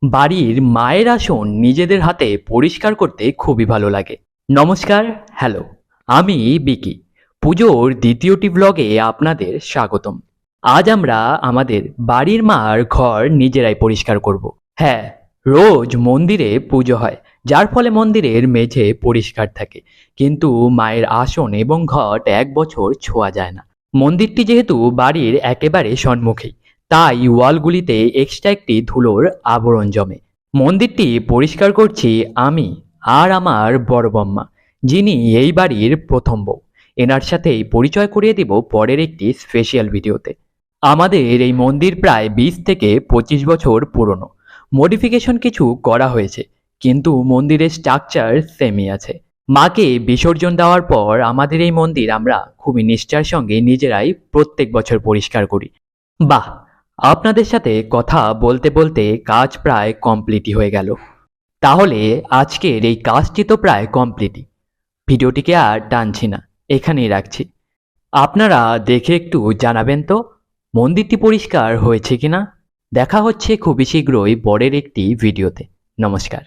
বাড়ির মায়ের আসন নিজেদের হাতে পরিষ্কার করতে খুবই ভালো লাগে। নমস্কার, হ্যালো, আমি বিকি। পুজোর দ্বিতীয়টি ব্লগে আপনাদের স্বাগতম। আজ আমরা আমাদের বাড়ির মার ঘর নিজেরাই পরিষ্কার করব। হ্যাঁ, রোজ মন্দিরে পুজো হয়, যার ফলে মন্দিরের মেঝে পরিষ্কার থাকে, কিন্তু মায়ের আসন এবং ঘট 1 বছর ছোঁয়া যায় না। মন্দিরটি যেহেতু বাড়ির একেবারে সম্মুখেই, তাই ওয়ালগুলিতে এক্সট্রা একটি ধুলোর আবরণ জমে। মন্দিরটি পরিষ্কার করছি আমি আর আমার বড় বম্মা, যিনি এই বাড়ির প্রথম বউ। এনার সাথেই পরিচয় করিয়ে দিব পরের একটি স্পেশাল ভিডিওতে। আমাদের এই মন্দির প্রায় 20 থেকে 25 বছর পুরনো। মডিফিকেশন কিছু করা হয়েছে, কিন্তু মন্দিরের স্ট্রাকচার সেমই আছে। মাকে বিসর্জন দেওয়ার পর আমাদের এই মন্দির আমরা খুবই নিষ্ঠার সঙ্গে নিজেরাই প্রত্যেক বছর পরিষ্কার করি। বাহ, আপনাদের সাথে কথা বলতে বলতে কাজ প্রায় কমপ্লিটই হয়ে গেল। তাহলে আজকের এই কাজটি তো প্রায় কমপ্লিটই। ভিডিওটিকে আর টানছি না, এখানেই রাখছি। আপনারা দেখে একটু জানাবেন তো মন্দিরটি পরিষ্কার হয়েছে কিনা। দেখা হচ্ছে খুবই শীঘ্রই পরের একটি ভিডিওতে। নমস্কার।